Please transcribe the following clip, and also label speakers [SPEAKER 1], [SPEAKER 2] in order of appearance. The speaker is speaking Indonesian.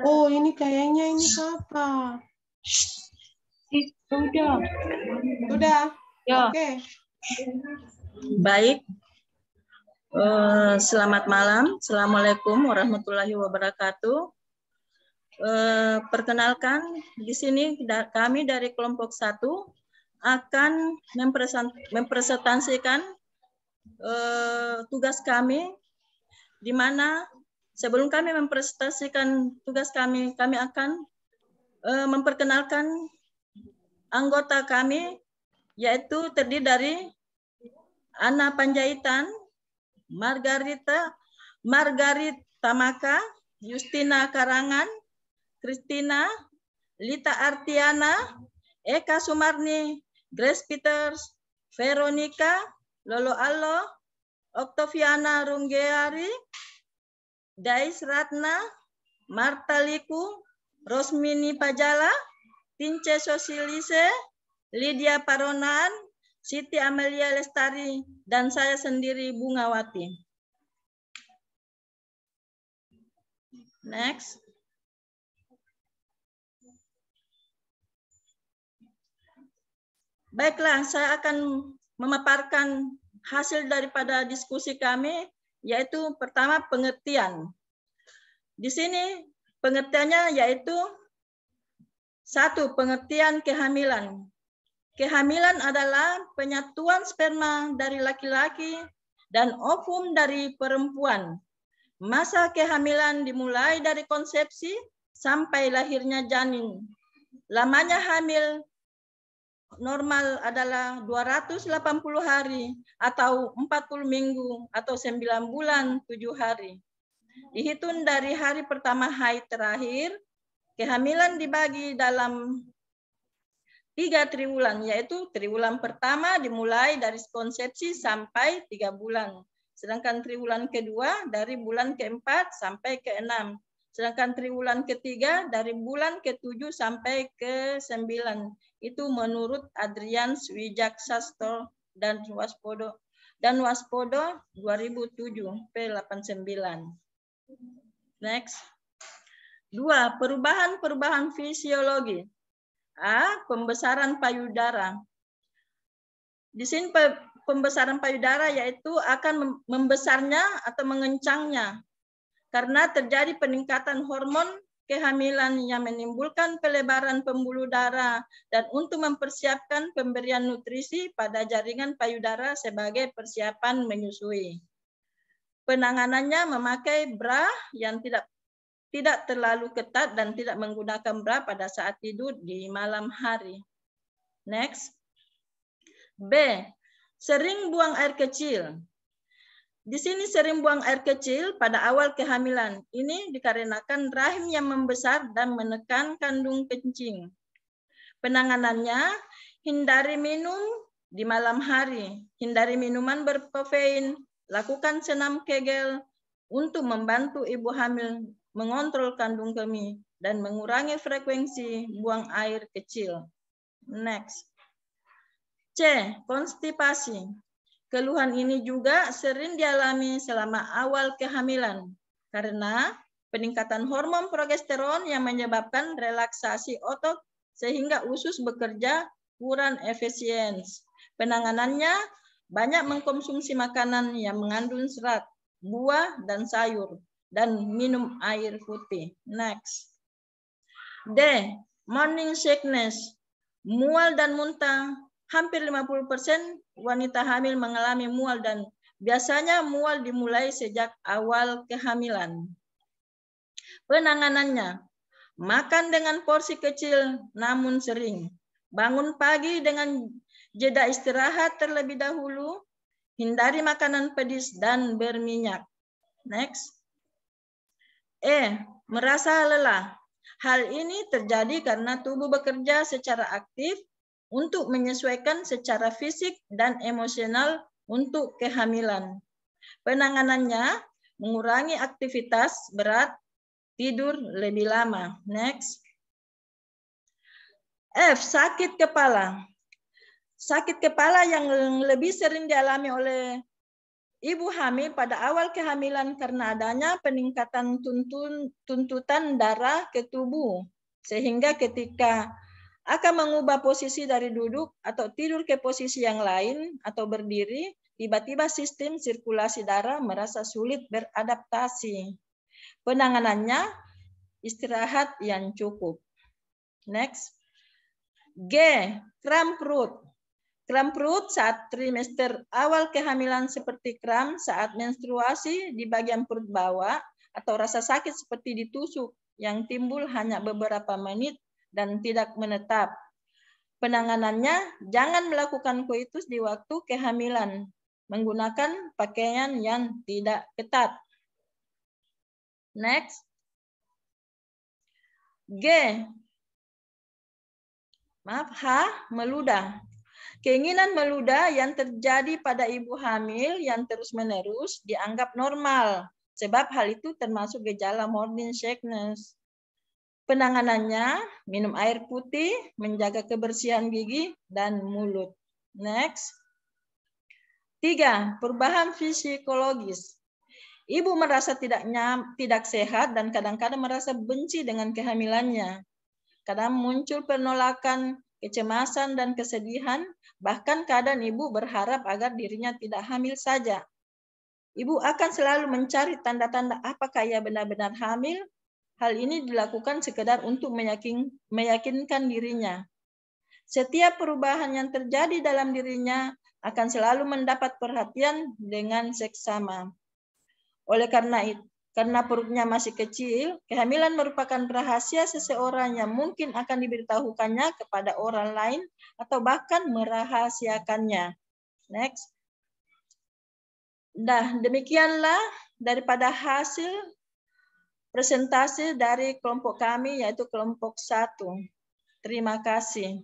[SPEAKER 1] Oh, ini kayaknya ini apa?
[SPEAKER 2] Sudah.
[SPEAKER 1] Sudah?
[SPEAKER 2] Ya.
[SPEAKER 1] Oke.
[SPEAKER 3] Baik. Selamat malam. Assalamualaikum warahmatullahi wabarakatuh. Perkenalkan, di sini kami dari kelompok 1 akan mempresentasikan tugas kami, di mana sebelum kami mempresentasikan tugas kami akan memperkenalkan anggota kami, yaitu terdiri dari Ana Panjaitan, Margarita Maka, Justina Karangan, Kristina, Lita Artiana, Eka Sumarni, Grace Peters, Veronica, Lolo Allo, Oktaviana Runggeari, Dais Ratna, Marta Liku, Rosmini Pajala, Tince Sosilise, Lydia Paronan, Siti Amelia Lestari, dan saya sendiri Bungawati. Next. Baiklah, saya akan memaparkan hasil daripada diskusi kami, yaitu pertama pengertian. Di sini pengertiannya yaitu 1. Pengertian kehamilan. Kehamilan adalah penyatuan sperma dari laki-laki dan ovum dari perempuan. Masa kehamilan dimulai dari konsepsi sampai lahirnya janin. Lamanya hamil normal adalah 280 hari atau 40 minggu atau 9 bulan 7 hari. Dihitung dari hari pertama haid terakhir, kehamilan dibagi dalam 3 triwulan, yaitu triwulan pertama dimulai dari konsepsi sampai 3 bulan. Sedangkan triwulan kedua dari bulan ke-4 sampai ke-6. Sedangkan triwulan ketiga dari bulan ke-7 sampai ke-9. Itu menurut Adrian Wijaksastro dan Waspodo 2007 P89. Next. 2. Perubahan fisiologi. A. Pembesaran payudara. Di sini pembesaran payudara yaitu akan membesarnya atau mengencangnya karena terjadi peningkatan hormon kehamilan yang menimbulkan pelebaran pembuluh darah dan untuk mempersiapkan pemberian nutrisi pada jaringan payudara sebagai persiapan menyusui. Penanganannya memakai bra yang tidak terlalu ketat dan tidak menggunakan bra pada saat tidur di malam hari. Next. B. Sering buang air kecil. Di sini sering buang air kecil pada awal kehamilan. Ini dikarenakan rahim yang membesar dan menekan kandung kencing. Penanganannya, hindari minum di malam hari. Hindari minuman berkafein. Lakukan senam Kegel untuk membantu ibu hamil mengontrol kandung kemih dan mengurangi frekuensi buang air kecil. Next. C. Konstipasi. Keluhan ini juga sering dialami selama awal kehamilan karena peningkatan hormon progesteron yang menyebabkan relaksasi otot sehingga usus bekerja kurang efisien. Penanganannya banyak mengkonsumsi makanan yang mengandung serat, buah dan sayur, dan minum air putih. Next. D. Morning sickness. Mual dan muntah. Hampir 50% wanita hamil mengalami mual dan biasanya mual dimulai sejak awal kehamilan. Penanganannya, makan dengan porsi kecil namun sering. Bangun pagi dengan jeda istirahat terlebih dahulu. Hindari makanan pedis dan berminyak. Next. E. Merasa lelah. Hal ini terjadi karena tubuh bekerja secara aktif untuk menyesuaikan secara fisik dan emosional untuk kehamilan. Penanganannya mengurangi aktivitas berat, tidur lebih lama. Next. F. Sakit kepala. Sakit kepala yang lebih sering dialami oleh ibu hamil pada awal kehamilan karena adanya peningkatan tuntutan darah ke tubuh, sehingga ketika akan mengubah posisi dari duduk atau tidur ke posisi yang lain atau berdiri, tiba-tiba sistem sirkulasi darah merasa sulit beradaptasi. Penanganannya istirahat yang cukup. Next. G. Kram perut. Kram perut saat trimester awal kehamilan seperti kram saat menstruasi di bagian perut bawah atau rasa sakit seperti ditusuk yang timbul hanya beberapa menit dan tidak menetap. Penanganannya, jangan melakukan koitus di waktu kehamilan menggunakan pakaian yang tidak ketat. Next. G. H. Meludah. Keinginan meludah yang terjadi pada ibu hamil yang terus-menerus dianggap normal, sebab hal itu termasuk gejala morning sickness. Penanganannya, minum air putih, menjaga kebersihan gigi dan mulut. Next. 3. Perubahan psikologis. Ibu merasa tidak sehat dan kadang-kadang merasa benci dengan kehamilannya. Kadang muncul penolakan, kecemasan, dan kesedihan, bahkan kadang ibu berharap agar dirinya tidak hamil saja. Ibu akan selalu mencari tanda-tanda apakah ia benar-benar hamil. Hal ini dilakukan sekedar untuk meyakinkan dirinya. Setiap perubahan yang terjadi dalam dirinya akan selalu mendapat perhatian dengan seksama. Oleh karena perutnya masih kecil, kehamilan merupakan rahasia seseorang yang mungkin akan diberitahukannya kepada orang lain atau bahkan merahasiakannya. Next. Nah, demikianlah daripada hasil presentasi dari kelompok kami, yaitu kelompok 1. Terima kasih.